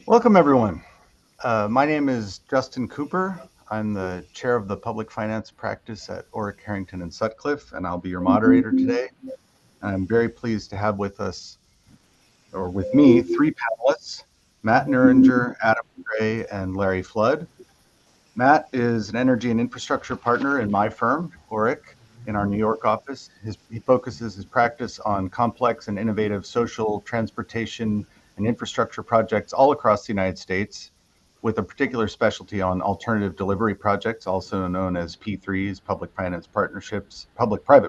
Welcome, everyone. My name is Justin Cooper. I'm the chair of the public finance practice at Orrick, Harrington, and Sutcliffe, and I'll be your moderator today. I'm very pleased to have with us, or with me, three panelists, Matt Neuringer, Adam Cray, and Larry Flood. Matt is an energy and infrastructure partner in my firm, Orrick, in our New York office. He focuses his practice on complex and innovative social, transportation, and infrastructure projects all across the United States, with a particular specialty on alternative delivery projects, also known as P3s, public-private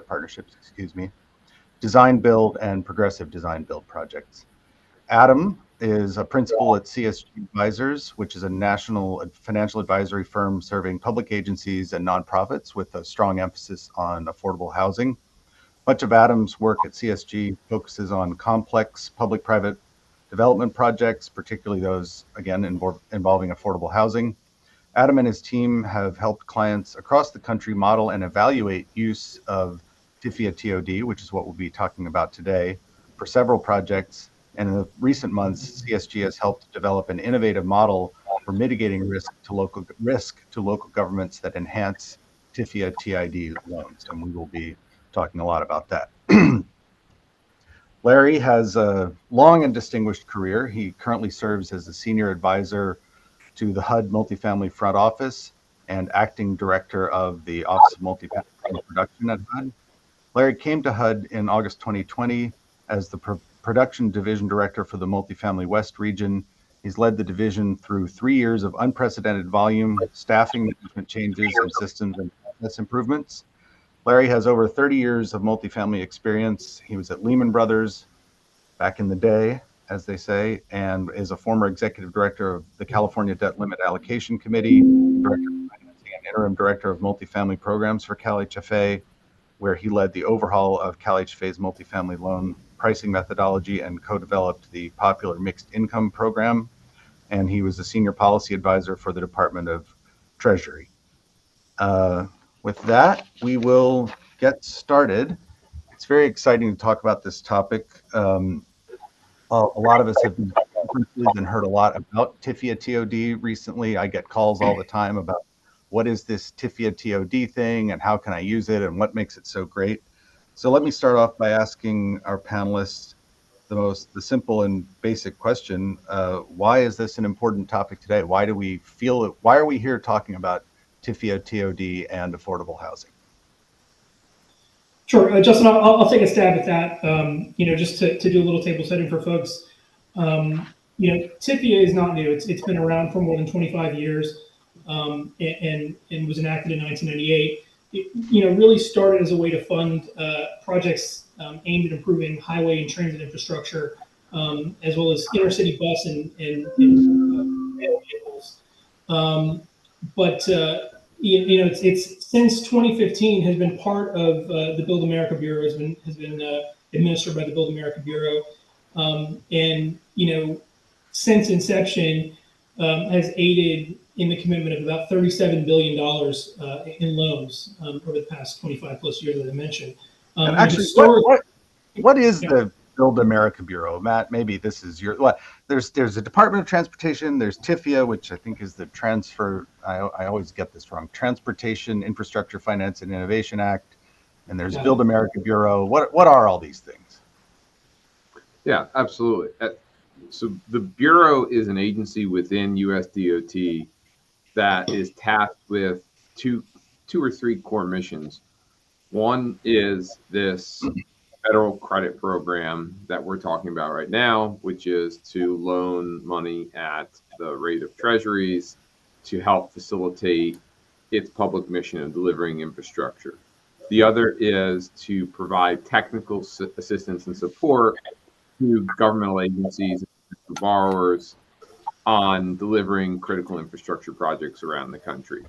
partnerships, design build, and progressive design build projects. Adam is a principal at CSG Advisors, which is a national financial advisory firm serving public agencies and nonprofits with a strong emphasis on affordable housing. Much of Adam's work at CSG focuses on complex public-private development projects, particularly those, again, involving affordable housing. Adam and his team have helped clients across the country model and evaluate use of TIFIA TOD, which is what we'll be talking about today, for several projects. And in the recent months, CSG has helped develop an innovative model for mitigating risk to local governments that enhance TIFIA TID loans. And we will be talking a lot about that. Larry has a long and distinguished career. He currently serves as a senior advisor to the HUD Multifamily Front Office and acting director of the Office of Multifamily Production at HUD. Larry came to HUD in August 2020 as the production division director for the Multifamily West region. He's led the division through 3 years of unprecedented volume, staffing management changes, and systems and process improvements. Larry has over 30 years of multifamily experience. He was at Lehman Brothers back in the day, as they say, and is a former executive director of the California Debt Limit Allocation Committee, director of financing, and interim director of multifamily programs for CalHFA, where he led the overhaul of CalHFA's multifamily loan pricing methodology and co-developed the popular mixed income program. And he was a senior policy advisor for the Department of Treasury. With that, we will get started. It's very exciting to talk about this topic. A lot of us have been and heard a lot about TIFIA TOD recently. I get calls all the time about what is this TIFIA TOD thing and how can I use it and what makes it so great. So let me start off by asking our panelists the simple and basic question: why is this an important topic today? Why do we feel it? Why are we here talking about TIFIA TOD and affordable housing? Sure, Justin, I'll take a stab at that. Just to do a little table setting for folks. TIFIA is not new. It's been around for more than 25 years, and was enacted in 1998. It really started as a way to fund projects aimed at improving highway and transit infrastructure, as well as intercity bus and rail vehicles. It's since 2015 has been part of the Build America Bureau, has been administered by the Build America Bureau, and since inception has aided in the commitment of about $37 billion in loans over the past 25 plus years, as I mentioned. Actually, what is the Build America Bureau? Matt, maybe this is there's a Department of Transportation, there's TIFIA, which I think is the I always get this wrong, Transportation Infrastructure Finance and Innovation Act, and there's Build America Bureau. What are all these things? Yeah, absolutely. So the Bureau is an agency within USDOT that is tasked with two or three core missions. One is this federal credit program that we're talking about right now, which is to loan money at the rate of treasuries to help facilitate its public mission of delivering infrastructure. The other is to provide technical assistance and support to governmental agencies and borrowers on delivering critical infrastructure projects around the country.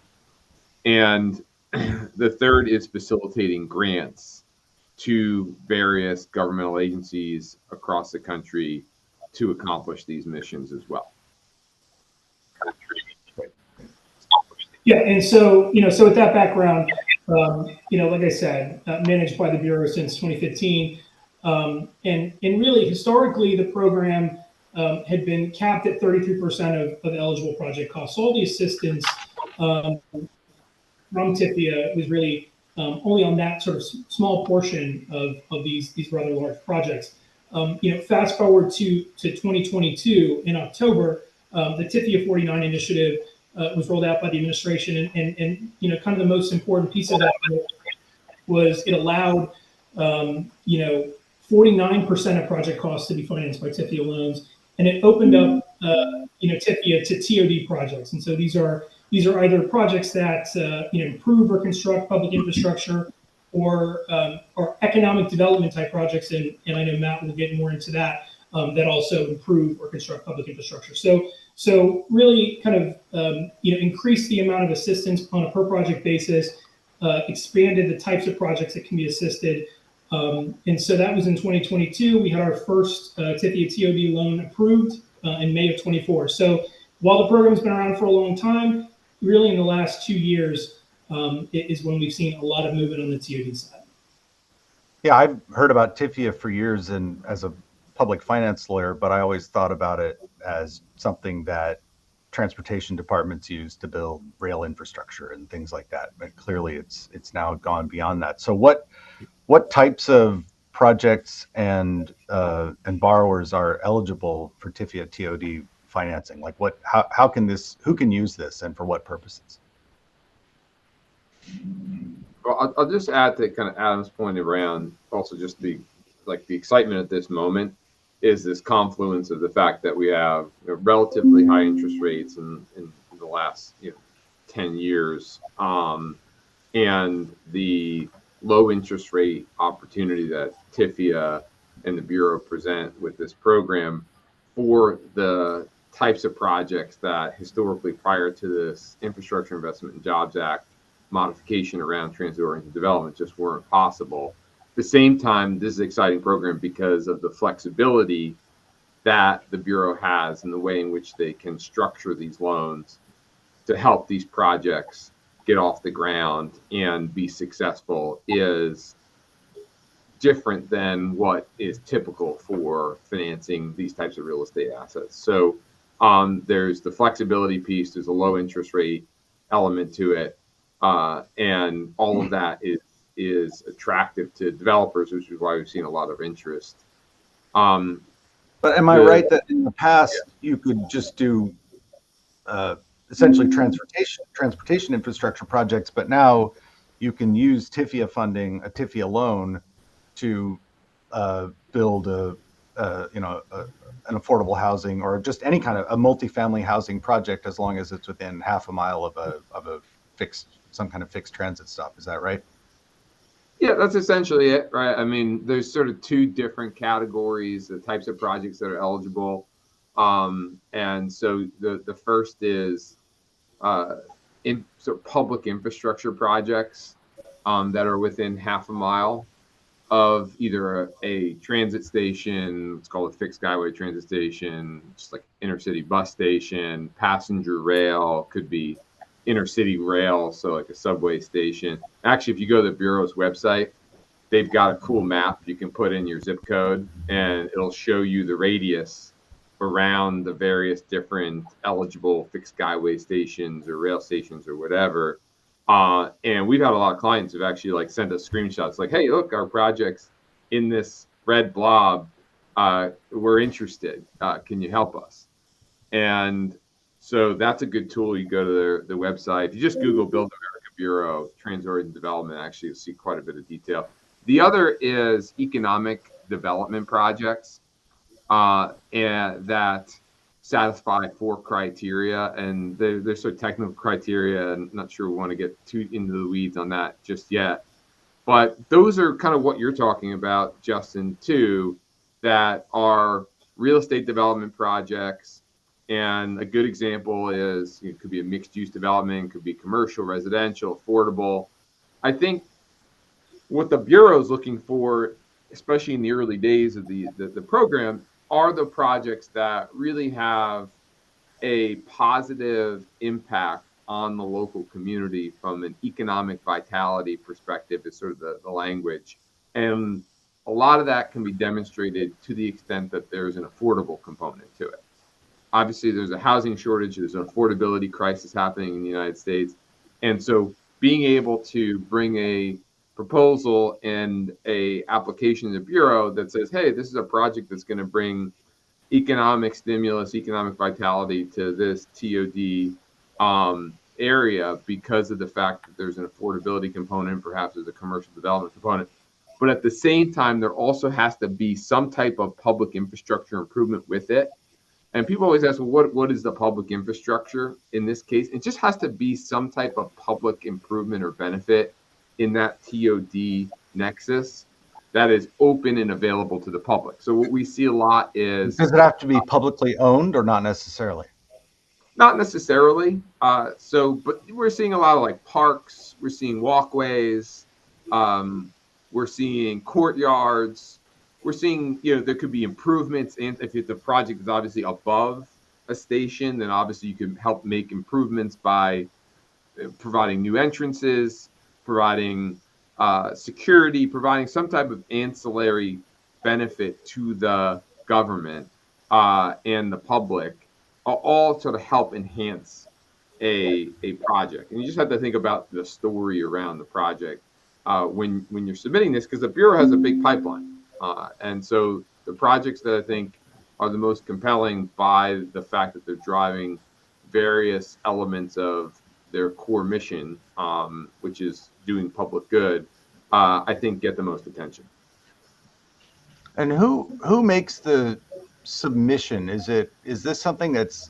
And the third is facilitating grants to various governmental agencies across the country to accomplish these missions as well. Yeah, and so with that background, like I said, managed by the Bureau since 2015, and really historically the program had been capped at 33% of eligible project costs. So all the assistance from TIFIA was really only on that sort of small portion of these rather large projects. Fast forward to 2022 in October, the TIFIA 49 initiative was rolled out by the administration, and kind of the most important piece of that was it allowed 49% of project costs to be financed by TIFIA loans, and it opened up TIFIA to TOD projects. And so these are either projects that improve or construct public infrastructure, or economic development type projects, and I know Matt will get more into that, that also improve or construct public infrastructure. So really kind of increase the amount of assistance on a per project basis, expanded the types of projects that can be assisted. And so that was in 2022. We had our first TIFIA TOD loan approved in May of 24. So while the program's been around for a long time, really in the last 2 years is when we've seen a lot of movement on the TOD side. Yeah, I've heard about TIFIA for years and as a public finance lawyer, but I always thought about it as something that transportation departments use to build rail infrastructure and things like that. But clearly it's now gone beyond that. So what types of projects and borrowers are eligible for TIFIA TOD financing? Like how can who can use this and for what purposes? Well, I'll just add to kind of Adam's point around also just the excitement at this moment is this confluence of the fact that we have relatively high interest rates in the last 10 years, and the low interest rate opportunity that TIFIA and the Bureau present with this program for the types of projects that historically prior to this Infrastructure Investment and Jobs Act modification around transit-oriented development just weren't possible. At the same time, this is an exciting program because of the flexibility that the Bureau has in the way in which they can structure these loans to help these projects get off the ground and be successful is different than what is typical for financing these types of real estate assets. So there's the flexibility piece, there's a low interest rate element to it, and all of that is attractive to developers, which is why we've seen a lot of interest. But am I right that in the past you could just do essentially transportation infrastructure projects, but now you can use TIFIA funding, a TIFIA loan, to build an affordable housing or just any kind of a multifamily housing project, as long as it's within half a mile of a some kind of fixed transit stop. Is that right? Yeah, that's essentially it, right? I mean, there's sort of two different categories, the types of projects that are eligible. And so the first is public infrastructure projects that are within half a mile of either a transit station, let's call it fixed skyway transit station, just like intercity bus station, passenger rail, could be intercity rail, so like a subway station. Actually, if you go to the Bureau's website, they've got a cool map you can put in your zip code, and it'll show you the radius around the various different eligible fixed skyway stations or rail stations or whatever. And we've had a lot of clients who've actually sent us screenshots like, hey, look, our project's in this red blob. We're interested. Can you help us? And so that's a good tool. You go to the website. If you just Google Build America Bureau, Transit Development, actually you'll see quite a bit of detail. The other is economic development projects and that satisfy 4 criteria, and they're so technical criteria, and I'm not sure we want to get too into the weeds on that just yet. But those are kind of what you're talking about, Justin, too, that are real estate development projects. And a good example is it could be a mixed use development, could be commercial, residential, affordable. I think what the Bureau is looking for, especially in the early days of the program, are the projects that really have a positive impact on the local community from an economic vitality perspective, is sort of the language. And a lot of that can be demonstrated to the extent that there's an affordable component to it. Obviously, there's a housing shortage, there's an affordability crisis happening in the United States. And so being able to bring a proposal and a application to the Bureau that says, hey, this is a project that's going to bring economic stimulus, economic vitality to this TOD area because of the fact that there's an affordability component, perhaps there's a commercial development component. But at the same time, there also has to be some type of public infrastructure improvement with it. And people always ask, well, what is the public infrastructure in this case? It just has to be some type of public improvement or benefit in that TOD nexus that is open and available to the public. So what we see a lot is... Does it have to be publicly owned or not necessarily? Not necessarily. But we're seeing a lot of like parks, we're seeing walkways, we're seeing courtyards, we're seeing, there could be improvements. And if the project is obviously above a station, then obviously you can help make improvements by providing new entrances, providing security, providing some type of ancillary benefit to the government and the public, all sort of help enhance a project. And you just have to think about the story around the project when you're submitting this, because the Bureau has a big pipeline. And so the projects that I think are the most compelling by the fact that they're driving various elements of their core mission, which is doing public good, I think get the most attention. And who makes the submission? Is this something that's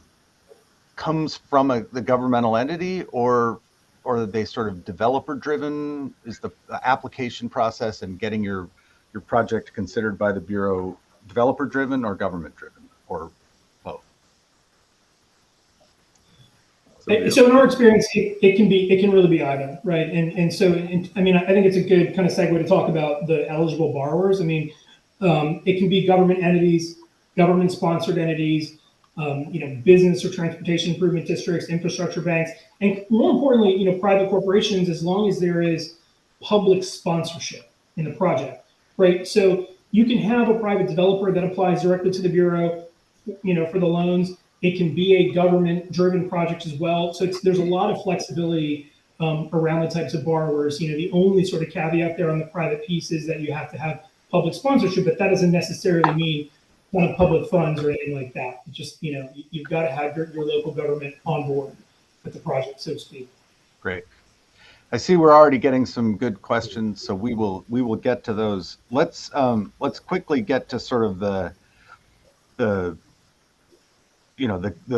comes from the governmental entity, or are they sort of developer driven? Is the application process and getting your project considered by the Bureau developer driven or government driven, or both? So in our experience, it can really be either, right? And so, I mean, I think it's a good kind of segue to talk about the eligible borrowers. I mean, it can be government entities, government sponsored entities, business or transportation improvement districts, infrastructure banks, and more importantly, private corporations, as long as there is public sponsorship in the project, right? So you can have a private developer that applies directly to the Bureau, for the loans. It can be a government-driven project as well. So there's a lot of flexibility around the types of borrowers. The only sort of caveat there on the private piece is that you have to have public sponsorship, but that doesn't necessarily mean public funds or anything like that. It's just, you've got to have your local government on board with the project, so to speak. Great. I see we're already getting some good questions, so we will get to those. Let's quickly get to sort of the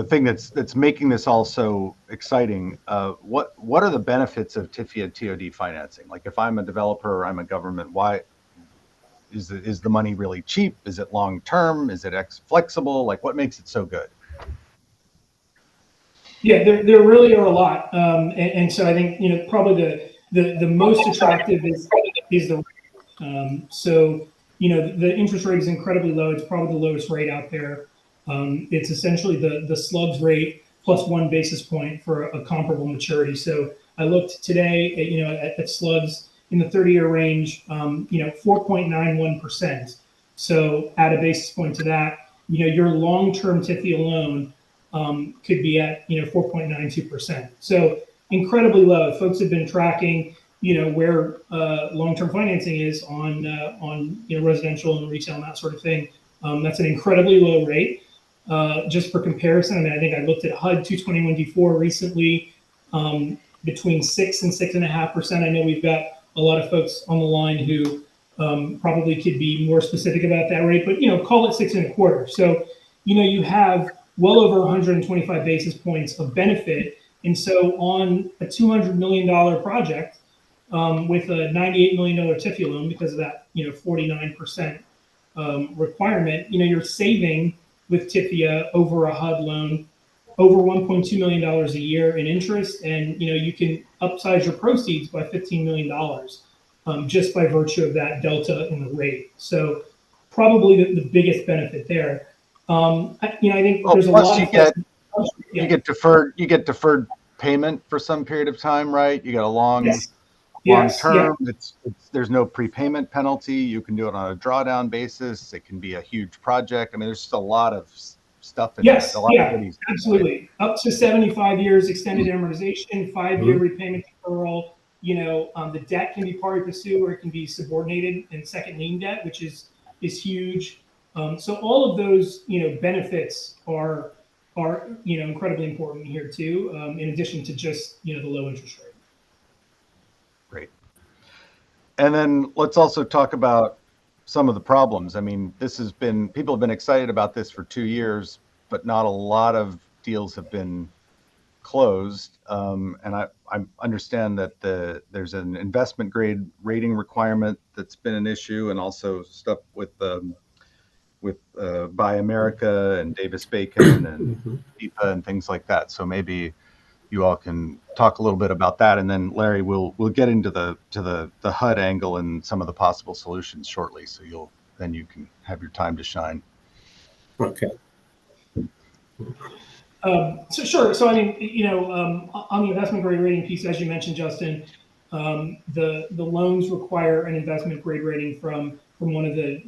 thing that's making this all so exciting. What are the benefits of TIFIA TOD financing? Like, if I'm a developer or I'm a government, why is the money really cheap? Is it long term? Is it flexible? Like, what makes it so good? Yeah, there really are a lot, and so I think probably the most attractive is the so the interest rate is incredibly low. It's probably the lowest rate out there. It's essentially the slugs rate plus 1 basis point for a comparable maturity. So I looked today at slugs in the 30-year range, 4.91%. So add a basis point to that, your long-term TIFIA loan could be at 4.92%. So incredibly low. Folks have been tracking where long-term financing is on residential and retail and that sort of thing. That's an incredibly low rate. Just for comparison, I mean, I think I looked at HUD 221D4 recently, between 6 and 6.5%. I know we've got a lot of folks on the line who probably could be more specific about that rate, but call it 6.25. So you have well over 125 basis points of benefit. And so on a $200 million project with a $98 million TIFIA loan, because of that 49% requirement, you're saving with TIFIA over a HUD loan over $1.2 million a year in interest, and you can upsize your proceeds by $15 million just by virtue of that delta in the rate. So probably the biggest benefit there. I think there's a lot of you get deferred payment for some period of time, right? You got a long long Yes, yeah, term. There's no prepayment penalty. You can do it on a drawdown basis. It can be a huge project. I mean, there's just a lot of stuff in there. A yes, lot of yeah, goodies, right? absolutely. Up to 75 years extended amortization, 5-year repayment deferral. The debt can be pari passu or it can be subordinated and second lien debt, which is huge. So all of those benefits are incredibly important here too. In addition to just the low interest rate. Great. And then let's also talk about some of the problems. I mean, people have been excited about this for 2 years, but not a lot of deals have been closed. And I understand that there's an investment grade rating requirement that's been an issue, and also stuff with Buy America and Davis Bacon and TIFIA and things like that. So maybe you all can talk a little bit about that, and then Larry, we'll get into the HUD angle and some of the possible solutions shortly. So you can have your time to shine. Okay. So sure. So I mean, on the investment grade rating piece, as you mentioned, Justin, the loans require an investment grade rating from one of the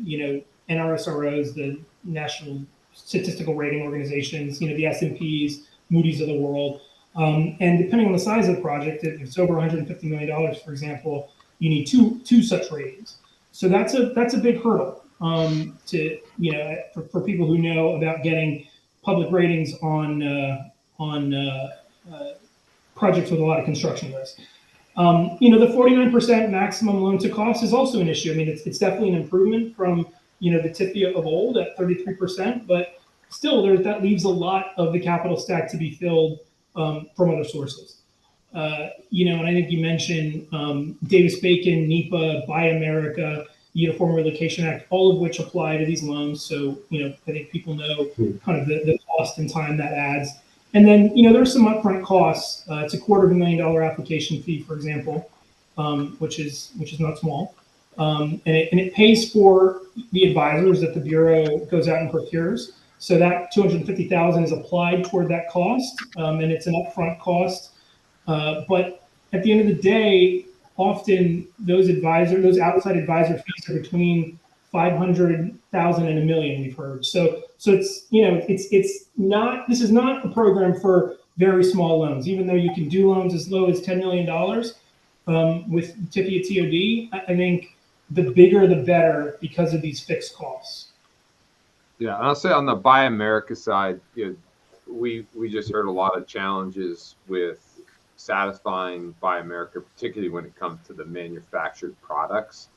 NRSROs, the National Statistical Rating Organizations, the S&Ps, Moody's of the world. And depending on the size of the project, if it's over $150 million, for example, you need two such ratings. So that's a big hurdle for people who know about getting public ratings on projects with a lot of construction risk. The 49% maximum loan to cost is also an issue. I mean, it's definitely an improvement from the TIFIA of old at 33%, but still that leaves a lot of the capital stack to be filled from other sources. And I think you mentioned Davis Bacon, NEPA, Buy America, Uniform Relocation Act, all of which apply to these loans. So, I think people know kind of the cost and time that adds. And then, there's some upfront costs. It's a $250,000 application fee, for example, which is not small. And it pays for the advisors that the Bureau goes out and procures. So that $250,000 is applied toward that cost, and it's an upfront cost. But at the end of the day, often those outside advisor fees are between 500,000 and $1 million. We've heard. So it's not. This is not a program for very small loans. Even though you can do loans as low as $10 million with TIFIA TOD, I think the bigger the better because of these fixed costs. Yeah, I'll say on the Buy America side, we just heard a lot of challenges with satisfying Buy America, particularly when it comes to the manufactured products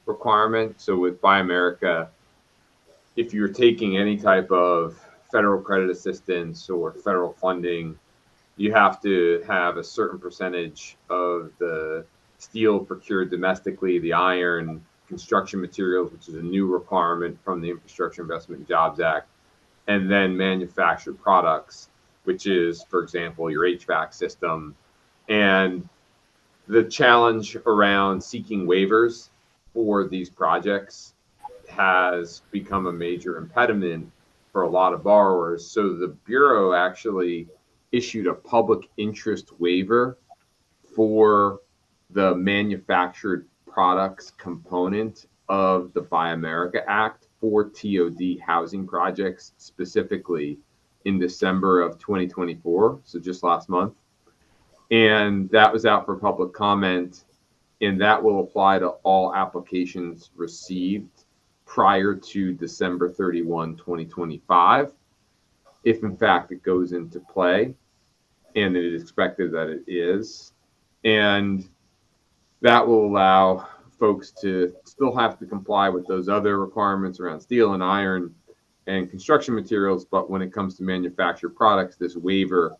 requirement. So with Buy America, if you're taking any type of federal credit assistance or federal funding, you have to have a certain percentage of the steel procured domestically, the iron, construction materials, which is a new requirement from the Infrastructure Investment and Jobs Act, and then manufactured products, which is, for example, your HVAC system. And the challenge around seeking waivers for these projects has become a major impediment for a lot of borrowers. So the Bureau actually issued a public interest waiver for the manufactured products component of the Buy America Act for TOD housing projects, specifically in December of 2024, so just last month. And that was out for public comment, and that will apply to all applications received prior to December 31, 2025, if in fact it goes into play, and it is expected that it is. And that will allow folks to still have to comply with those other requirements around steel and iron and construction materials, but when it comes to manufactured products, this waiver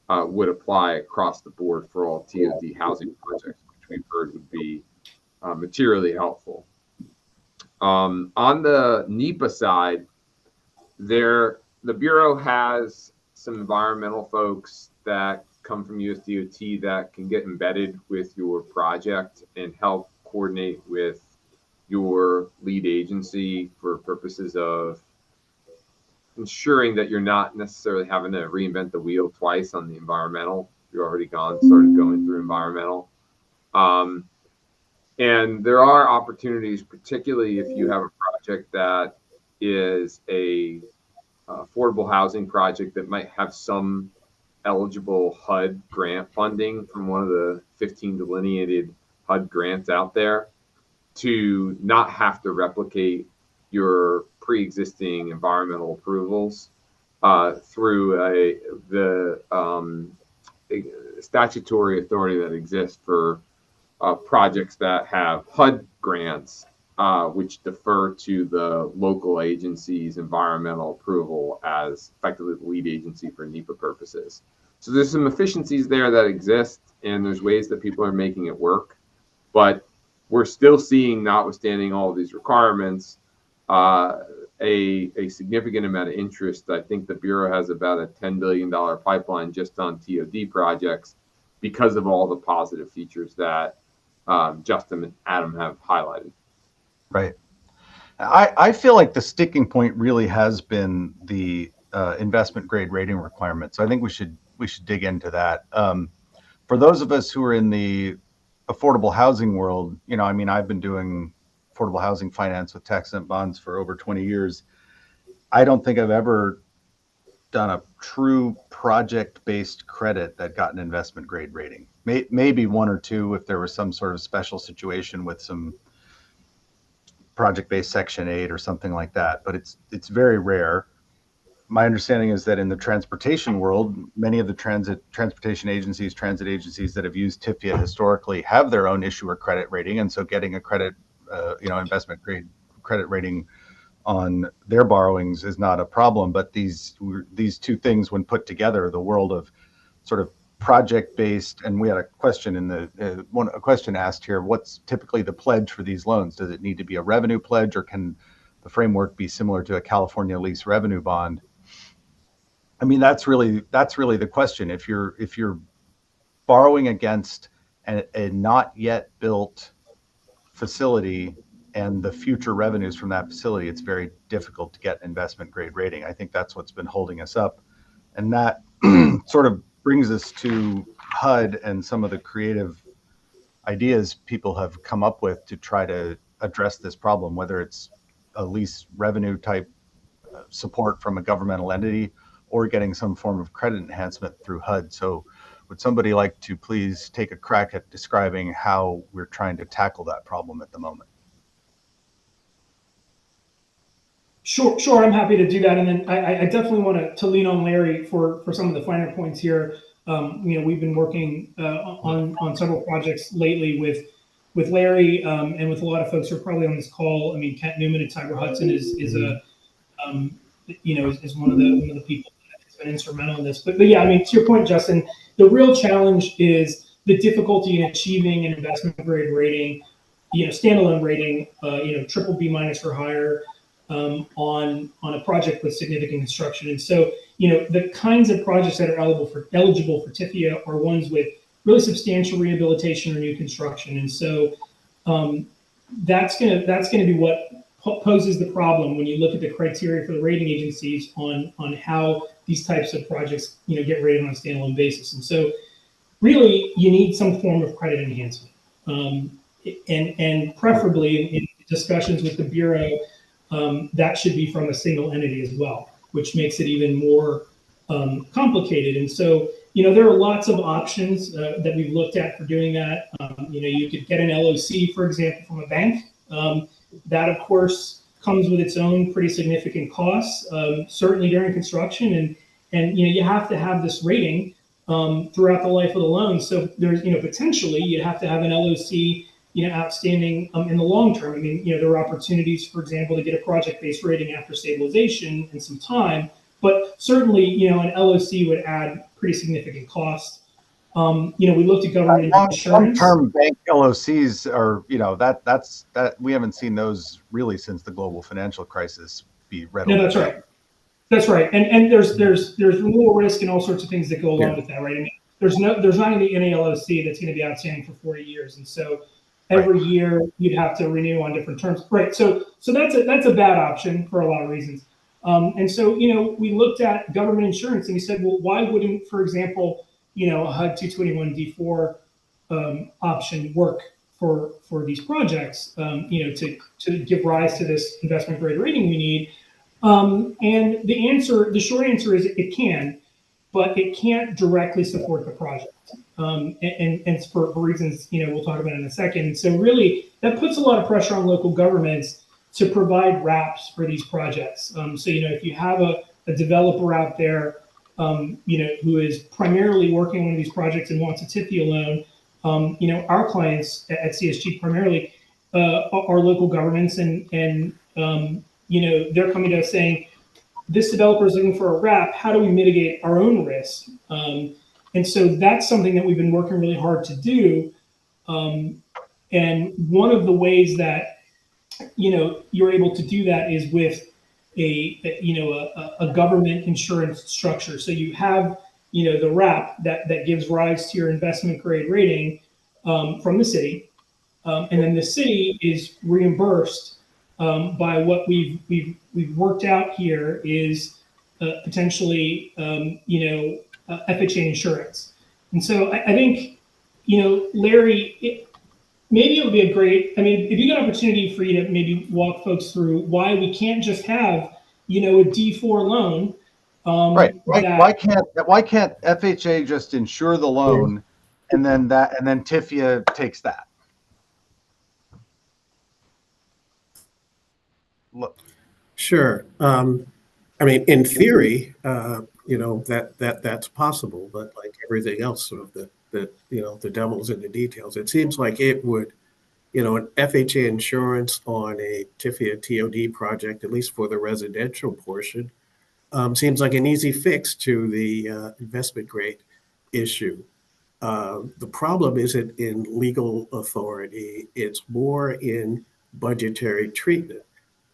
would apply across the board for all TOD housing projects, which we've heard would be materially helpful. On the NEPA side, the Bureau has some environmental folks that come from USDOT that can get embedded with your project and help coordinate with your lead agency for purposes of ensuring that you're not necessarily having to reinvent the wheel twice on the environmental. You're already started going through environmental. And there are opportunities, particularly if you have a project that is a affordable housing project that might have some eligible HUD grant funding from one of the 15 delineated HUD grants out there, to not have to replicate your pre-existing environmental approvals through the statutory authority that exists for projects that have HUD grants, which defer to the local agency's environmental approval as effectively the lead agency for NEPA purposes. So there's some efficiencies there that exist, and there's ways that people are making it work. But we're still seeing, notwithstanding all of these requirements, a significant amount of interest. I think the Bureau has about a $10 billion pipeline just on TOD projects because of all the positive features that Justin and Adam have highlighted. Right. I feel like the sticking point really has been the investment grade rating requirements. I think we should dig into that. For those of us who are in the affordable housing world, I mean, I've been doing affordable housing finance with tax-exempt bonds for over 20 years. I don't think I've ever done a true project-based credit that got an investment grade rating. Maybe one or two if there was some sort of special situation with some project-based Section 8 or something like that, but it's very rare. My understanding is that in the transportation world, many of the transportation agencies, transit agencies that have used TIFIA historically have their own issuer credit rating, and so getting a credit, investment grade credit rating on their borrowings is not a problem. But these two things, when put together, the world of sort of project-based, and we had a question in a question asked here: what's typically the pledge for these loans? Does it need to be a revenue pledge, or can the framework be similar to a California lease revenue bond? I mean, that's really the question. If you're borrowing against a not yet built facility and the future revenues from that facility, it's very difficult to get investment grade rating. I think that's what's been holding us up. And that sort of brings us to HUD and some of the creative ideas people have come up with to try to address this problem, whether it's a lease revenue type support from a governmental entity or getting some form of credit enhancement through HUD. So would somebody like to please take a crack at describing how we're trying to tackle that problem at the moment? Sure, I'm happy to do that. And then I definitely want to lean on Larry for some of the finer points here. We've been working on several projects lately with Larry and with a lot of folks who are probably on this call. I mean, Kent Newman and Tiger Hudson is one of the people that has been instrumental in this. But yeah, I mean, to your point, Justin, the real challenge is the difficulty in achieving an investment grade rating, standalone rating, triple B minus or higher on a project with significant construction. And so, the kinds of projects that are eligible for TIFIA are ones with really substantial rehabilitation or new construction. And so that's gonna be what poses the problem when you look at the criteria for the rating agencies on how these types of projects get rated on a standalone basis. And so really you need some form of credit enhancement, and preferably in discussions with the Bureau, that should be from a single entity as well, which makes it even more complicated. And so there are lots of options that we've looked at for doing that. You could get an LOC, for example, from a bank. That, of course, comes with its own pretty significant costs, certainly during construction. And you have to have this rating throughout the life of the loan. So there's, potentially you have to have an LOC, outstanding in the long term. I mean, there are opportunities, for example, to get a project-based rating after stabilization and some time. But certainly, an LOC would add pretty significant cost. We looked at government insurance. Long-term bank LOCs are, that's we haven't seen those really since the global financial crisis be readily. No, that's right. That's right. And there's renewal risk and all sorts of things that go along with that, right? I mean, there's not going to be any LOC that's going to be outstanding for 40 years, and so every year you'd have to renew on different terms, right? So that's a bad option for a lot of reasons. And so we looked at government insurance and we said, well, why wouldn't, for example, a HUD 221 D4 option work for these projects, to give rise to this investment grade rating we need. And the short answer is it can, but it can't directly support the project. And for reasons, we'll talk about in a second. So really, that puts a lot of pressure on local governments to provide RAPs for these projects. So, if you have a developer out there, who is primarily working on one of these projects and wants a TIFIA loan, our clients at CSG primarily are local governments, and they're coming to us saying, this developer is looking for a RAP. How do we mitigate our own risk? And so that's something that we've been working really hard to do. And one of the ways that you're able to do that is with a government insurance structure. So you have the RAP that gives rise to your investment grade rating from the city, and then the city is reimbursed by what we've worked out here is potentially FHA insurance. And so I think Larry, maybe it would be if you got an opportunity for you to maybe walk folks through why we can't just have a D4 loan. Right. Why can't FHA just insure the loan, and then TIFIA takes that? Look. Sure. In theory, that's possible, but like everything else, sort of the devil's in the details. It seems like it would, an FHA insurance on a TIFIA TOD project, at least for the residential portion, seems like an easy fix to the investment grade issue. The problem isn't in legal authority, it's more in budgetary treatment.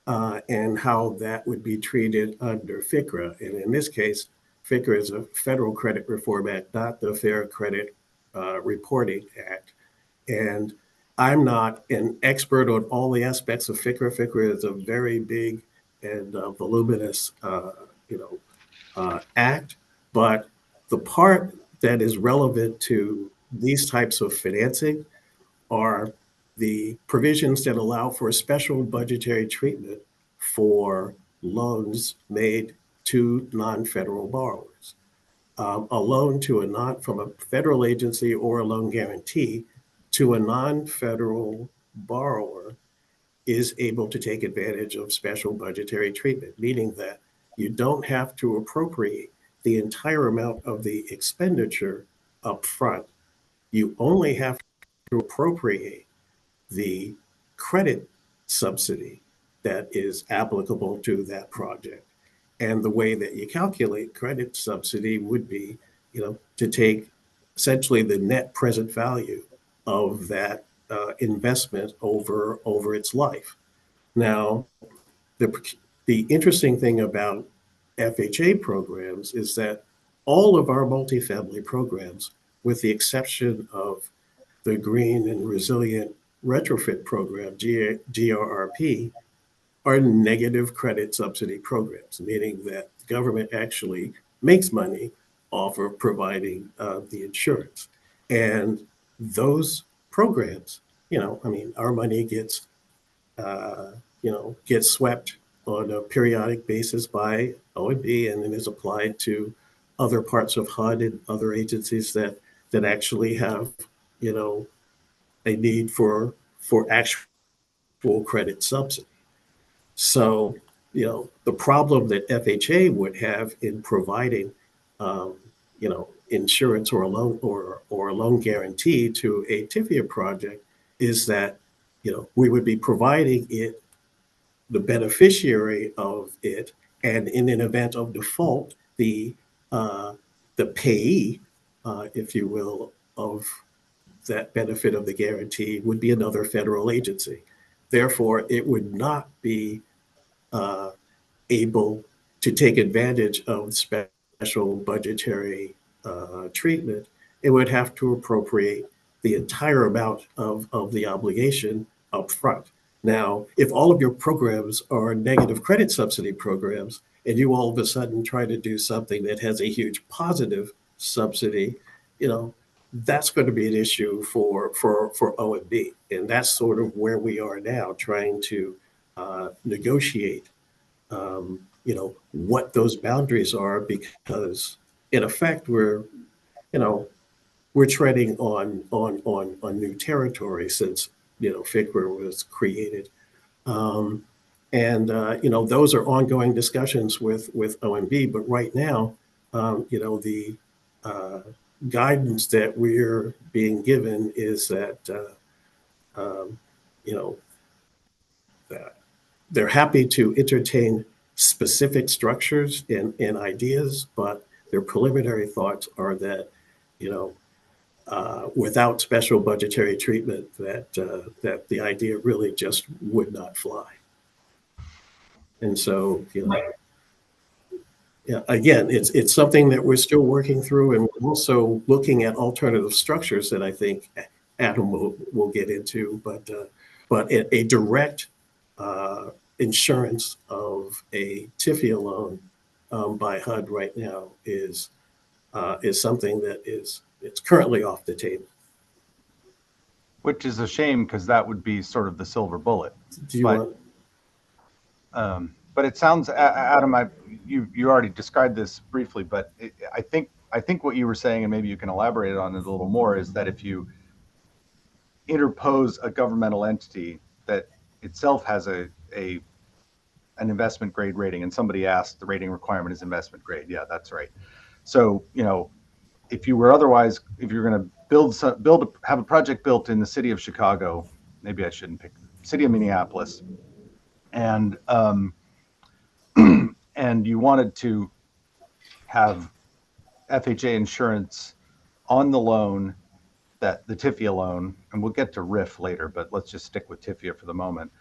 And how that would be treated under FCRA. And in this case, FCRA is a Federal Credit Reform Act, not the Fair Credit Reporting Act. And I'm not an expert on all the aspects of FCRA. FCRA is a very big and voluminous, act. But the part that is relevant to these types of financing are the provisions that allow for special budgetary treatment for loans made to non-federal borrowers. A loan from a federal agency or a loan guarantee to a non-federal borrower is able to take advantage of special budgetary treatment, meaning that you don't have to appropriate the entire amount of the expenditure up front. You only have to appropriate the credit subsidy that is applicable to that project. And the way that you calculate credit subsidy would be, to take essentially the net present value of that investment over its life. Now, the interesting thing about FHA programs is that all of our multifamily programs, with the exception of the Green and Resilient Retrofit Program, GRRP, are negative credit subsidy programs, meaning that the government actually makes money off of providing the insurance. And those programs, our money gets swept on a periodic basis by OMB and then is applied to other parts of HUD and other agencies that actually have, a need for actual credit subsidy. So, the problem that FHA would have in providing, insurance or a loan guarantee to a TIFIA project is that, we would be providing it, the beneficiary of it, and in an event of default, the payee, if you will, of that benefit of the guarantee would be another federal agency. Therefore, it would not be able to take advantage of special budgetary treatment. It would have to appropriate the entire amount of the obligation up front. Now, if all of your programs are negative credit subsidy programs, and you all of a sudden try to do something that has a huge positive subsidy, that's going to be an issue for O&B. And that's sort of where we are now, trying to negotiate, what those boundaries are, because in effect, we're treading on new territory since, FICRA was created. Those are ongoing discussions with OMB, but right now, the guidance that we're being given is that, you know, that they're happy to entertain specific structures and ideas, but their preliminary thoughts are that, without special budgetary treatment, that the idea really just would not fly. And so, yeah, again, it's something that we're still working through, and we're also looking at alternative structures that I think Adam will get into. But a direct insurance of a TIFIA loan by HUD right now is something that it's currently off the table. Which is a shame, because that would be sort of the silver bullet. Do you want? But it sounds, Adam, you already described this briefly, but I think what you were saying, and maybe you can elaborate on it a little more, is that if you interpose a governmental entity that itself has an investment grade rating, and somebody asked, the rating requirement is investment grade. Yeah, that's right. So, if you're going to have a project built in the city of Chicago, maybe I shouldn't pick city of Minneapolis, and and you wanted to have FHA insurance on the loan, that the TIFIA loan, and we'll get to RIF later, but let's just stick with TIFIA for the moment.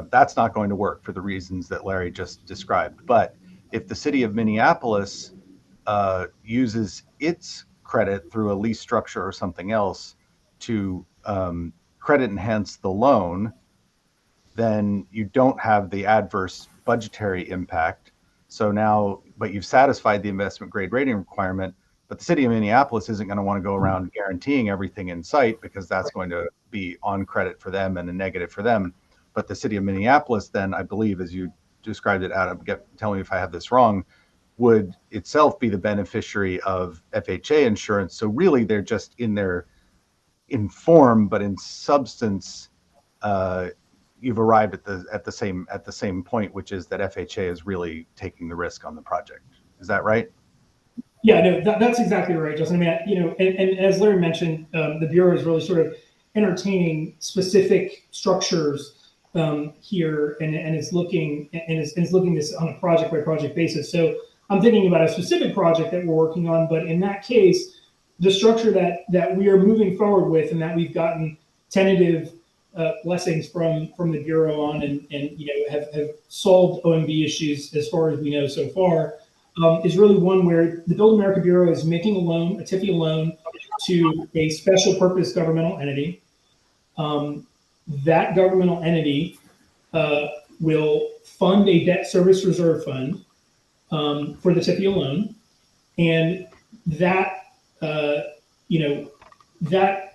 That's not going to work for the reasons that Larry just described. But if the city of Minneapolis uses its credit through a lease structure or something else to credit enhance the loan, then you don't have the adverse budgetary impact. So now, but you've satisfied the investment grade rating requirement, but the city of Minneapolis isn't going to want to go around guaranteeing everything in sight, because that's going to be on credit for them and a negative for them. But the city of Minneapolis then, I believe, as you described it, Adam, tell me if I have this wrong, would itself be the beneficiary of FHA insurance. So really, they're just in form, but in substance, you've arrived at the same point, which is that FHA is really taking the risk on the project. Is that right? Yeah, no, that's exactly right, Justin. I mean, and as Larry mentioned, the Bureau is really sort of entertaining specific structures here, and is looking this on a project by project basis. So I'm thinking about a specific project that we're working on, but in that case, the structure that we are moving forward with, and that we've gotten tentative blessings from the Bureau on, and have solved OMB issues as far as we know so far, is really one where the Build America Bureau is making a loan, a TIFIA loan, to a special purpose governmental entity. That governmental entity will fund a debt service reserve fund for the TIFIA loan, and that that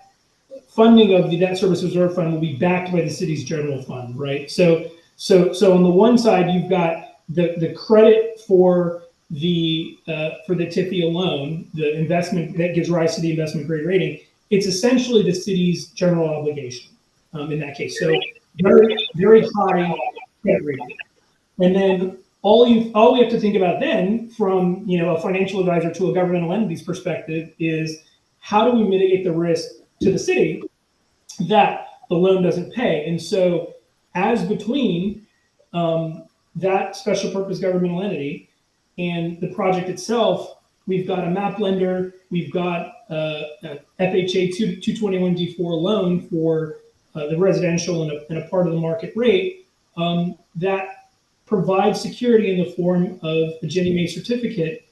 funding of the debt service reserve fund will be backed by the city's general fund, right? So on the one side, you've got the credit for the TIFIA loan, the investment that gives rise to the investment grade rating. It's essentially the city's general obligation in that case. So very, very high credit rating. And then all we have to think about then, from a financial advisor to a governmental entity's perspective, is how do we mitigate the risk to the city that the loan doesn't pay? And so, as between that special purpose governmental entity and the project itself, we've got a map lender, we've got a FHA 221D4 loan for the residential and a part of the market rate that provides security in the form of a Ginnie Mae certificate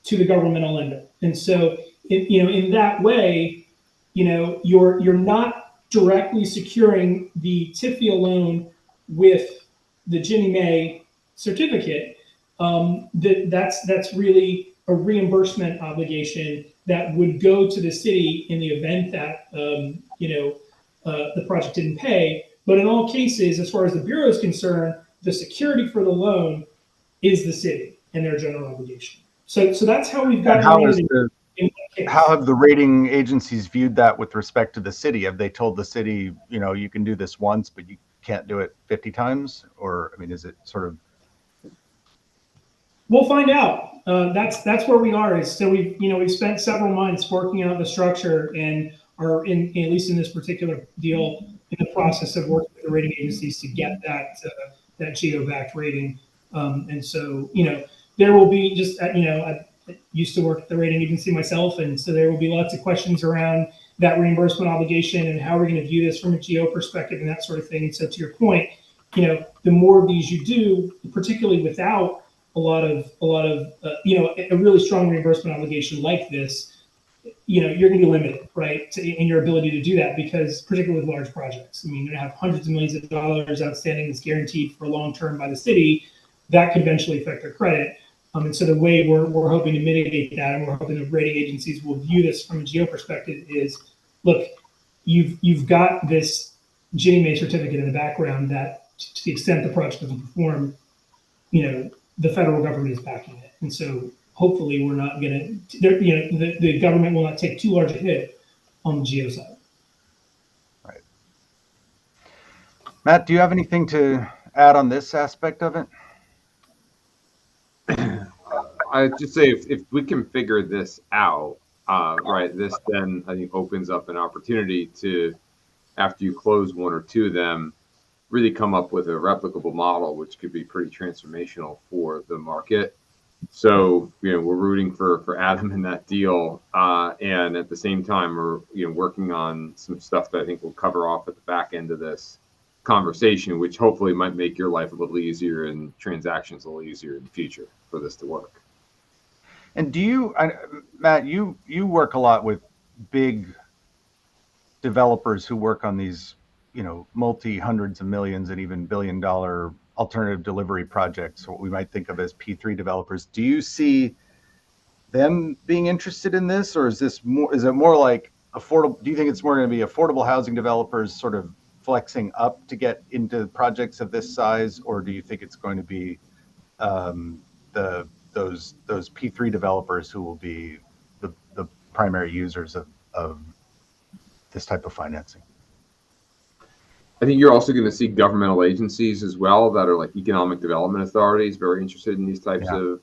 to the governmental lender. And so, in that way, you're not directly securing the TIFIA loan with the Ginnie Mae certificate. That's really a reimbursement obligation that would go to the city in the event that the project didn't pay. But in all cases, as far as the Bureau is concerned, the security for the loan is the city and their general obligation. So that's how we've gotten around it in that case. How have the rating agencies viewed that with respect to the city? Have they told the city, you can do this once, but you can't do it 50 times? Or, I mean, is it sort of? We'll find out. That's where we are. Is so we've spent several months working out the structure and are at least in this particular deal in the process of working with the rating agencies to get that geo-backed rating. And so there will be just I used to work at the rating agency myself, and so there will be lots of questions around that reimbursement obligation and how we're going to view this from a geo perspective and that sort of thing. And so to your point, the more of these you do, particularly without a lot of a really strong reimbursement obligation like this, you're going to be limited, right, in your ability to do that, because particularly with large projects, I mean, you're going to have hundreds of millions of dollars outstanding that's guaranteed for long term by the city. That could eventually affect their credit. And so the way we're hoping to mitigate that, and we're hoping the rating agencies will view this from a geo perspective, is, look, you've got this Ginnie Mae certificate in the background that, to the extent the project doesn't perform, the federal government is backing it. And so hopefully we're not going to, the government will not take too large a hit on the geo side. Right. Matt, do you have anything to add on this aspect of it? I just say if we can figure this out, right, this then I think opens up an opportunity to, after you close one or two of them, really come up with a replicable model, which could be pretty transformational for the market. So, we're rooting for Adam in that deal. And at the same time, we're, working on some stuff that I think we'll cover off at the back end of this conversation, which hopefully might make your life a little easier and transactions a little easier in the future for this to work. And Matt, you work a lot with big developers who work on these, multi-hundreds of millions and even billion-dollar alternative delivery projects, what we might think of as P3 developers. Do you see them being interested in this, or is it more like affordable? Do you think it's more going to be affordable housing developers sort of flexing up to get into projects of this size, or do you think it's going to be those P3 developers who will be the primary users of this type of financing? I think you're also going to see governmental agencies as well that are like economic development authorities, very interested in these types of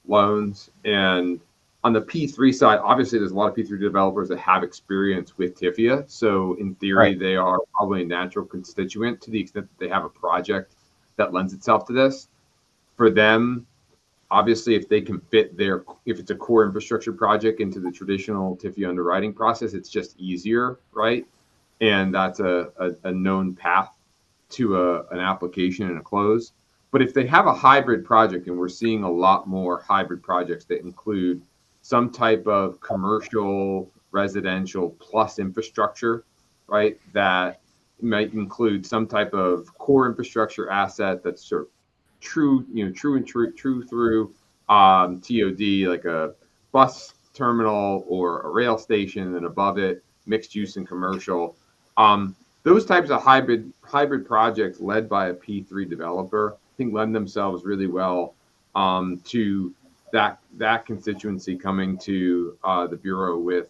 loans. And on the P3 side, obviously there's a lot of P3 developers that have experience with TIFIA. So in theory, They are probably a natural constituent to the extent that they have a project that lends itself to this. For them, obviously, if they can fit if it's a core infrastructure project into the traditional TIFIA underwriting process, it's just easier, right? And that's a known path to an application and a close. But if they have a hybrid project, and we're seeing a lot more hybrid projects that include some type of commercial, residential plus infrastructure, right? That might include some type of core infrastructure asset that's sort of true through TOD, like a bus terminal or a rail station, and above it, mixed use and commercial. Those types of hybrid projects led by a P3 developer, I think, lend themselves really well to that constituency coming to the Bureau with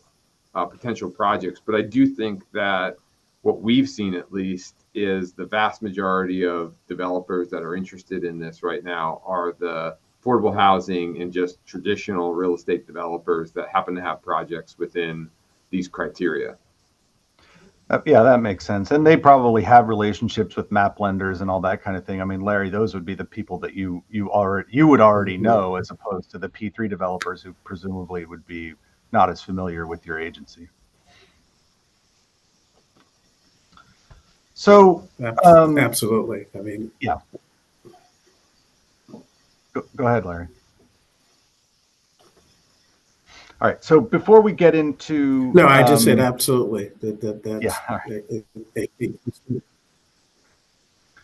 potential projects. But I do think that what we've seen, at least, is the vast majority of developers that are interested in this right now are the affordable housing and just traditional real estate developers that happen to have projects within these criteria. Yeah, that makes sense. And they probably have relationships with map lenders and all that kind of thing. I mean, Larry, those would be the people that you would already know, as opposed to the P3 developers who presumably would be not as familiar with your agency. So absolutely. I mean, yeah. Go ahead, Larry. All right. So before we get into I just said absolutely.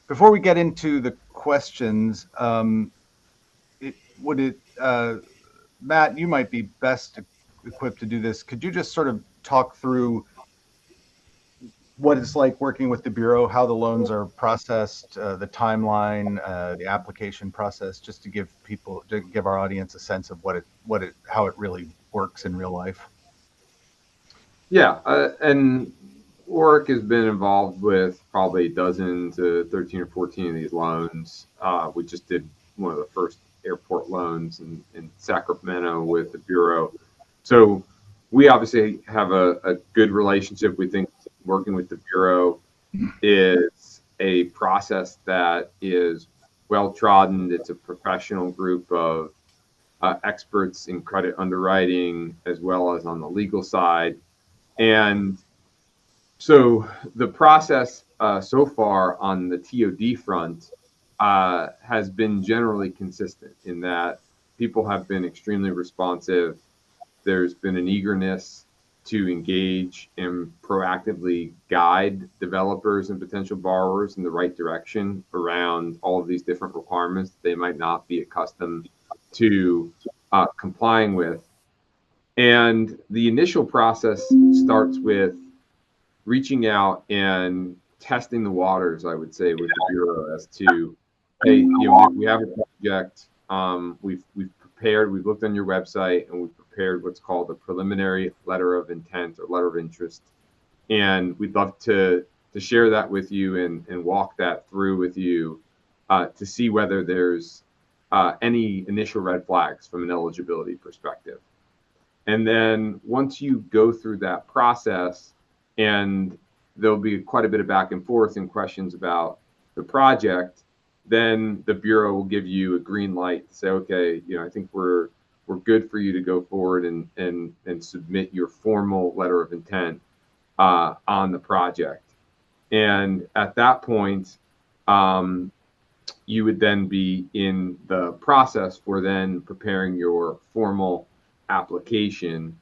Before we get into the questions, Matt, you might be best equipped to do this. Could you just sort of talk through what it's like working with the Bureau, how the loans are processed, the timeline, the application process, just to give our audience a sense of how it really works in real life? Yeah, and Orrick has been involved with probably a dozen to 13 or 14 of these loans. We just did one of the first airport loans in Sacramento with the Bureau. So we obviously have a good relationship. We think working with the Bureau is a process that is well trodden. It's a professional group of experts in credit underwriting as well as on the legal side. And so the process so far on the TOD front has been generally consistent in that people have been extremely responsive. There's been an eagerness to engage and proactively guide developers and potential borrowers in the right direction around all of these different requirements that they might not be accustomed to complying with. And the initial process starts with reaching out and testing the waters, I would say, with the Bureau as to, hey, we have a project. We've prepared. We've looked on your website and we've prepared what's called a preliminary letter of intent or letter of interest, and we'd love to share that with you and walk that through with you to see whether there's any initial red flags from an eligibility perspective. And then once you go through that process, and there'll be quite a bit of back and forth and questions about the project, then the Bureau will give you a green light to say, okay, I think we're good for you to go forward and submit your formal letter of intent on the project. And at that point, you would then be in the process for then preparing your formal application.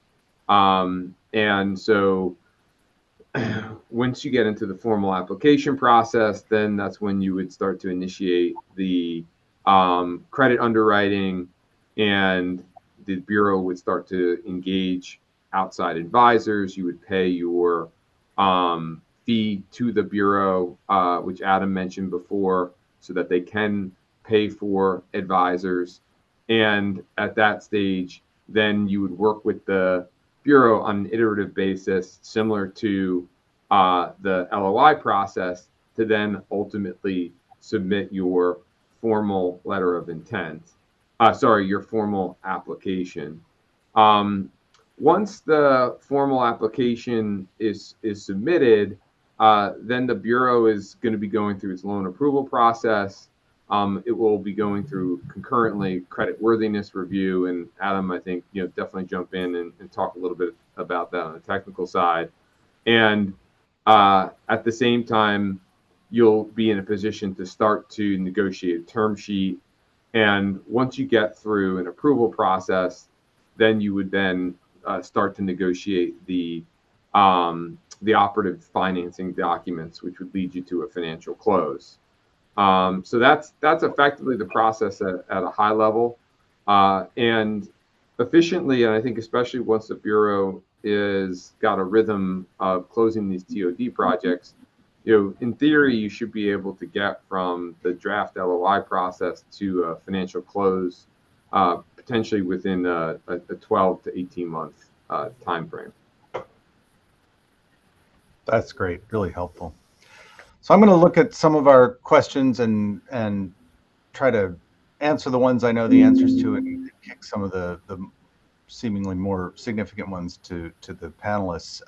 And so once you get into the formal application process, then that's when you would start to initiate the credit underwriting, and the Bureau would start to engage outside advisors. You would pay your fee to the Bureau, which Adam mentioned before, so that they can pay for advisors. And at that stage, then you would work with the Bureau on an iterative basis, similar to the LOI process, to then ultimately submit your formal letter of intent. Your formal application. Once the formal application is submitted, then the Bureau is going to be going through its loan approval process. It will be going through concurrently creditworthiness review, and Adam, I think, definitely jump in and talk a little bit about that on the technical side. And at the same time, you'll be in a position to start to negotiate a term sheet. And once you get through an approval process, then you would then start to negotiate the operative financing documents, which would lead you to a financial close. So that's effectively the process at a high level, and efficiently. And I think especially once the Bureau is got a rhythm of closing these TOD projects, in theory, you should be able to get from the draft LOI process to a financial close potentially within a 12 to 18 month time frame. That's great, really helpful. So I'm going to look at some of our questions and try to answer the ones I know the answers to, and kick some of the seemingly more significant ones to the panelists.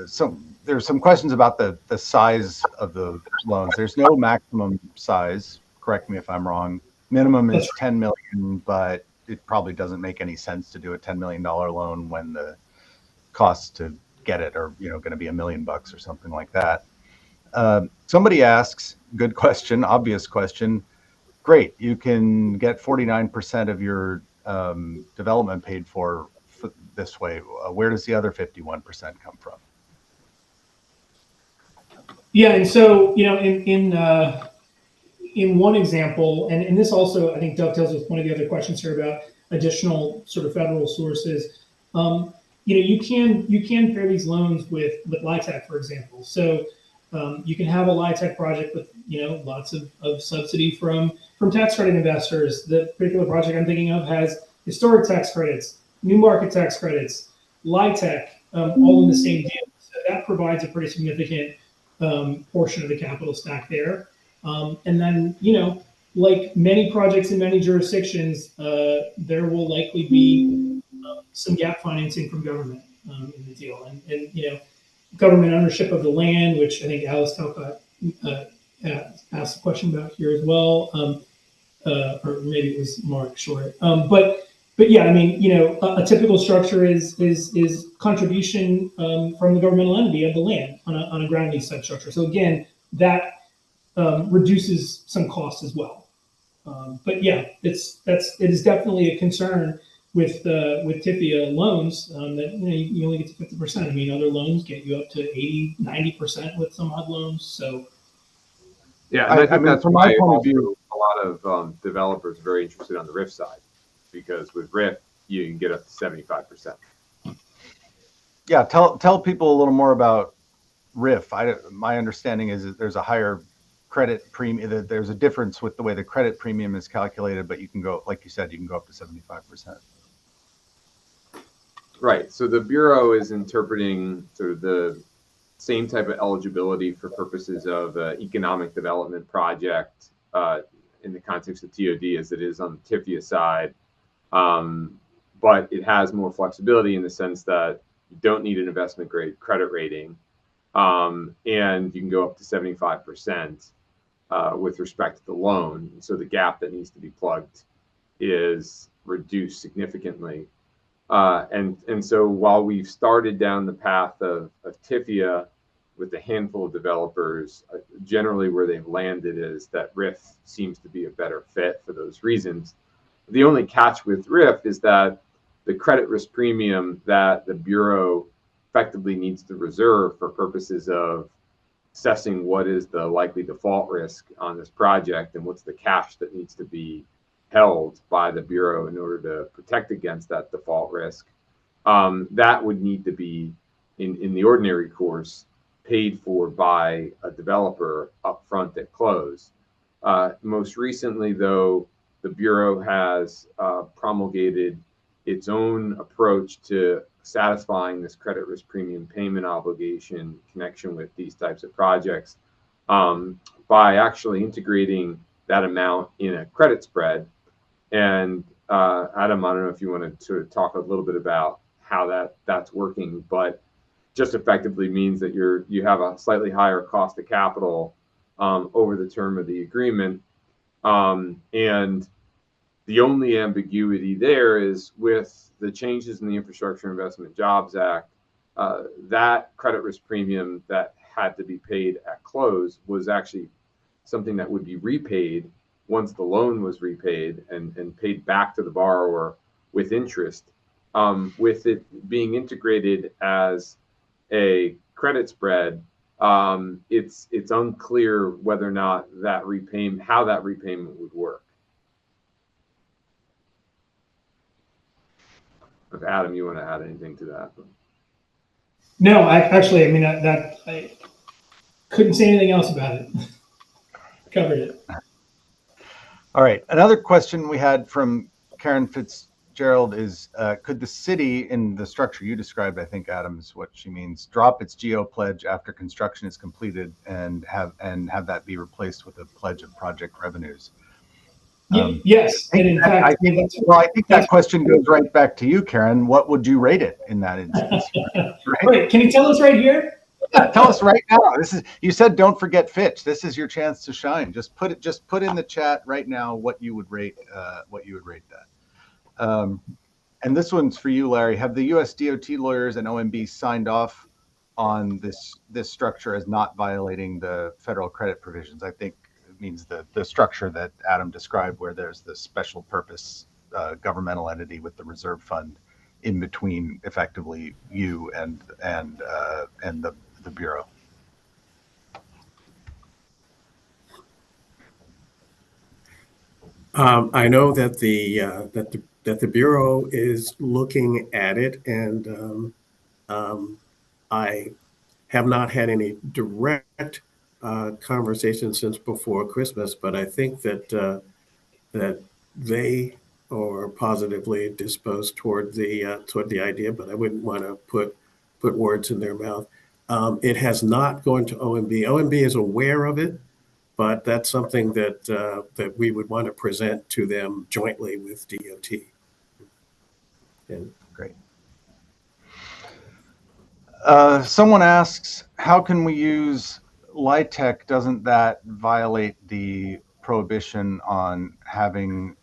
So there's some questions about the size of the loans. There's no maximum size. Correct me if I'm wrong. Minimum is 10 million, but it probably doesn't make any sense to do a $10 million loan when the costs to get it are going to be $1 million or something like that. Somebody asks, good question, obvious question. Great, you can get 49% of your development paid for this way. Where does the other 51% come from? Yeah, and so in one example, and this also I think dovetails with one of the other questions here about additional sort of federal sources. You can pair these loans with LIHTC, for example. So you can have a LIHTC project with lots of subsidy from tax credit investors. The particular project I'm thinking of has historic tax credits, new market tax credits, LIHTC, all in the same deal. So that provides a pretty significant portion of the capital stack there. And then, like many projects in many jurisdictions, there will likely be some gap financing from government in the deal. And government ownership of the land, which I think Alice Talcott asked a question about here as well, or maybe it was Mark Short. But yeah, I mean, a typical structure is contribution from the governmental entity of the land on a ground lease type structure. So again, that reduces some costs as well. But yeah, it is definitely a concern with TIFIA loans that you only get to 50%. I mean, other loans get you up to 80, 90% with some HUD loans. So yeah, and I think mean, that's from why my point of also view, a lot of developers are very interested on the RIF side, because with RIF you can get up to 75%. yeah, tell people a little more about RIF. My understanding is that there's a higher credit premium, that there's a difference with the way the credit premium is calculated, but you can go, like you said, you can go up to 75%. Right. So the Bureau is interpreting sort of the same type of eligibility for purposes of economic development project in the context of TOD as it is on the TIFIA side. But it has more flexibility in the sense that you don't need an investment grade credit rating. And you can go up to 75% with respect to the loan. So the gap that needs to be plugged is reduced significantly. And so while we've started down the path of TIFIA with a handful of developers, generally where they've landed is that RIF seems to be a better fit for those reasons. The only catch with RIF is that the credit risk premium that the Bureau effectively needs to reserve for purposes of assessing what is the likely default risk on this project and what's the cash that needs to be held by the Bureau in order to protect against that default risk, that would need to be in the ordinary course paid for by a developer upfront at close. Most recently, though, the Bureau has promulgated its own approach to satisfying this credit risk premium payment obligation in connection with these types of projects by actually integrating that amount in a credit spread. And Adam, I don't know if you want to sort of talk a little bit about how that's working, but just effectively means that you have a slightly higher cost of capital over the term of the agreement. And the only ambiguity there is with the changes in the Infrastructure Investment Jobs Act, that credit risk premium that had to be paid at close was actually something that would be repaid once the loan was repaid and paid back to the borrower with interest. With it being integrated as a credit spread, it's unclear whether or not how that repayment would work. If Adam, you want to add anything to that? no, I mean I couldn't say anything else about it. Covered it. All right. Another question we had from Karen Fitzgerald is, could the city, in the structure you described, I think, Adam, is what she means, drop its GO pledge after construction is completed and have that be replaced with a pledge of project revenues? Yes, and in fact, I think that question goes right back to you, Karen. What would you rate it in that instance? Right? Can you tell us right here? Tell us right now. You said don't forget Fitch. This is your chance to shine. Just put in the chat right now what you would rate that. And this one's for you, Larry. Have the US DOT lawyers and OMB signed off on this structure as not violating the federal credit provisions? I think it means the structure that Adam described, where there's the special purpose governmental entity with the reserve fund in between, effectively you and the Bureau. I know that the the Bureau is looking at it, and I have not had any direct conversations since before Christmas, but I think that they are positively disposed toward the idea, but I wouldn't want to put words in their mouth. It has not gone to OMB. OMB is aware of it, but that's something that we would want to present to them jointly with DOT. And Great. Someone asks, how can we use LIHTC? Doesn't that violate the prohibition on having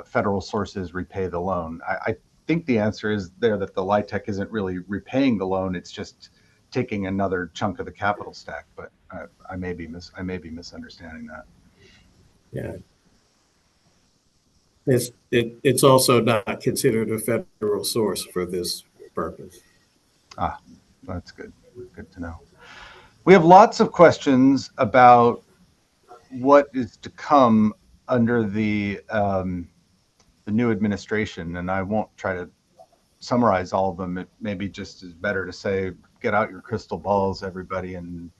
federal sources repay the loan? I think the answer is there that the LIHTC isn't really repaying the loan. It's just taking another chunk of the capital stack. But I may be misunderstanding that. yeah, it's also not considered a federal source for this purpose. Ah, that's good. Good to know. We have lots of questions about what is to come under the new administration, and I won't try to summarize all of them. It maybe just is better to say, get out your crystal balls, everybody, and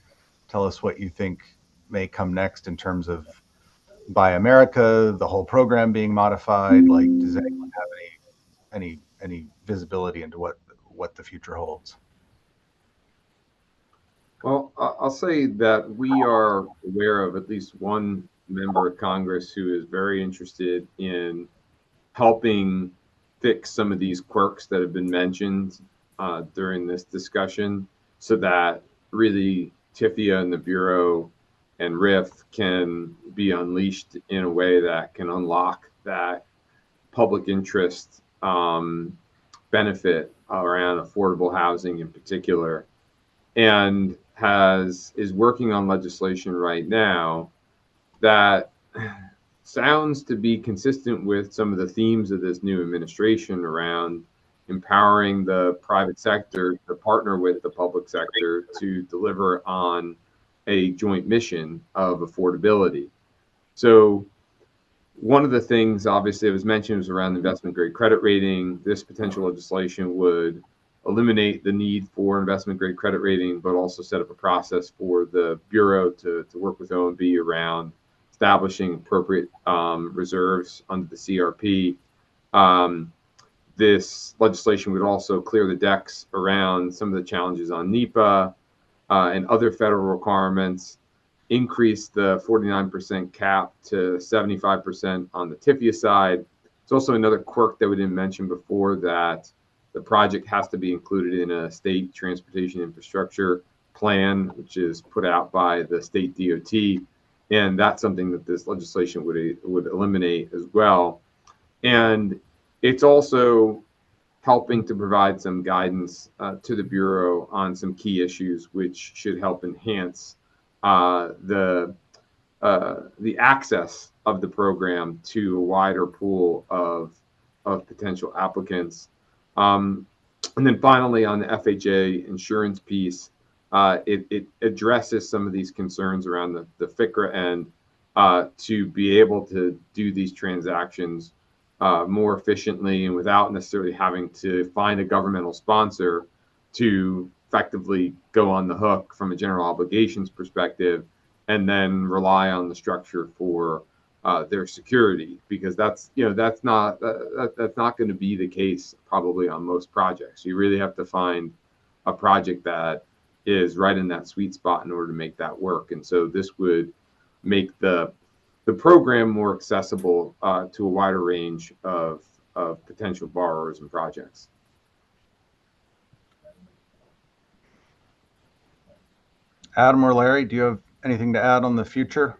tell us what you think may come next in terms of Buy America, the whole program being modified. Like, does anyone have any visibility into what the future holds? Well, I'll say that we are aware of at least one member of Congress who is very interested in helping fix some of these quirks that have been mentioned during this discussion, so that really TIFIA and the Bureau and RIF can be unleashed in a way that can unlock that public interest benefit around affordable housing in particular, and is working on legislation right now that sounds to be consistent with some of the themes of this new administration around empowering the private sector to partner with the public sector to deliver on a joint mission of affordability. So one of the things, obviously, that was mentioned was around investment grade credit rating. This potential legislation would eliminate the need for investment grade credit rating, but also set up a process for the Bureau to work with OMB around establishing appropriate reserves under the CRP. This legislation would also clear the decks around some of the challenges on NEPA and other federal requirements, increase the 49% cap to 75% on the TIFIA side. It's also another quirk that we didn't mention before, that the project has to be included in a state transportation infrastructure plan, which is put out by the state DOT. And that's something that this legislation would eliminate as well. And it's also helping to provide some guidance to the Bureau on some key issues, which should help enhance the access of the program to a wider pool of potential applicants. And then finally, on the FHA insurance piece, it addresses some of these concerns around the FICRA end to be able to do these transactions more efficiently and without necessarily having to find a governmental sponsor to effectively go on the hook from a general obligations perspective, and then rely on the structure for their security, because that's not going to be the case probably on most projects. You really have to find a project that is right in that sweet spot in order to make that work. And so this would make the program more accessible to a wider range of potential borrowers and projects. Adam or Larry, do you have anything to add on the future?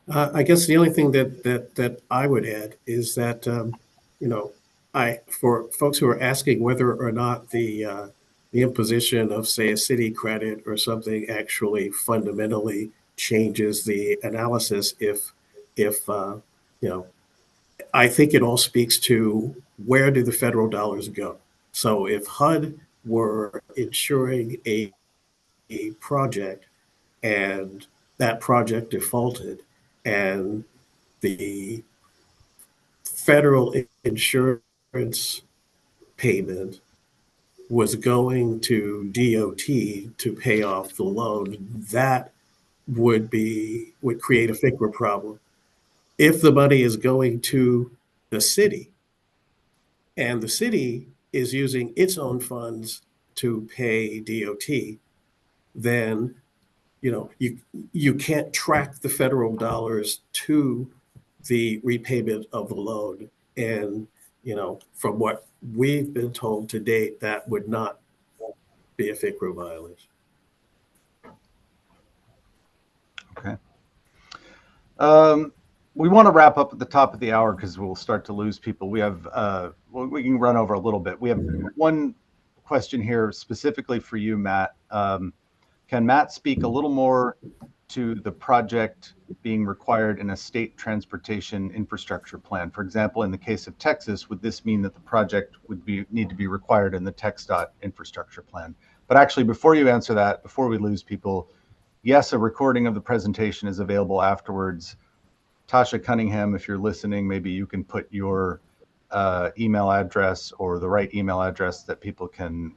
I guess the only thing that I would add is that for folks who are asking whether or not the imposition of, say, a city credit or something actually fundamentally changes the analysis, I think it all speaks to where do the federal dollars go. So if HUD were insuring a project and that project defaulted, and the federal insurance payment was going to DOT to pay off the loan, that would create a FICRA problem. If the money is going to the city and the city is using its own funds to pay DOT, then you can't track the federal dollars to the repayment of the loan. And from what we've been told to date, that would not be a FICRA violation. Okay. We want to wrap up at the top of the hour because we'll start to lose people. We have we can run over a little bit. We have one question here specifically for you, Matt. Can Matt speak a little more to the project being required in a state transportation infrastructure plan? For example, in the case of Texas, would this mean that the project would need to be required in the TxDOT infrastructure plan? But actually, before you answer that, before we lose people, yes, a recording of the presentation is available afterwards. Tasha Cunningham, if you're listening, maybe you can put your email address or the right email address that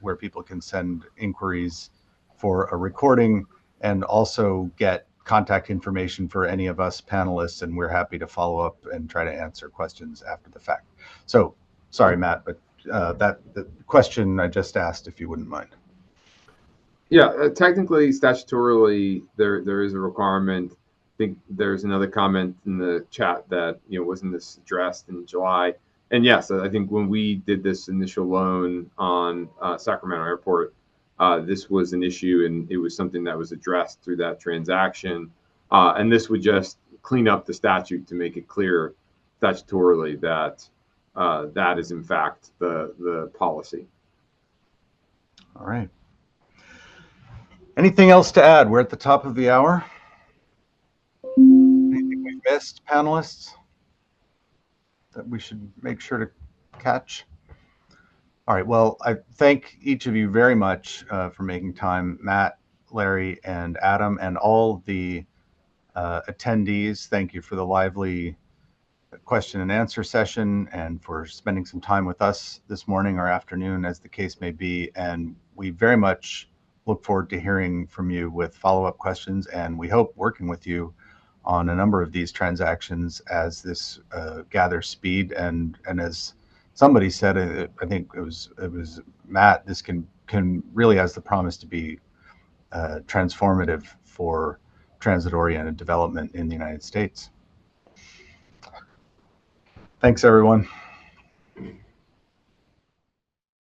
where people can send inquiries for a recording, and also get contact information for any of us panelists, and we're happy to follow up and try to answer questions after the fact. So sorry, Matt, but the question I just asked, if you wouldn't mind. Yeah, technically, statutorily, there is a requirement. I think there's another comment in the chat that wasn't this addressed in July. And yes, I think when we did this initial loan on Sacramento Airport, this was an issue, and it was something that was addressed through that transaction. And this would just clean up the statute to make it clear statutorily that that is in fact the policy. All right. Anything else to add? We're at the top of the hour. Anything we missed, panelists, that we should make sure to catch? All right. Well, I thank each of you very much for making time, Matt, Larry, and Adam, and all the attendees. Thank you for the lively question and answer session, and for spending some time with us this morning or afternoon, as the case may be. And we very much look forward to hearing from you with follow-up questions, and we hope working with you on a number of these transactions as this gathers speed. And as somebody said, I think it was Matt, this can really has the promise to be transformative for transit-oriented development in the United States. Thanks, everyone.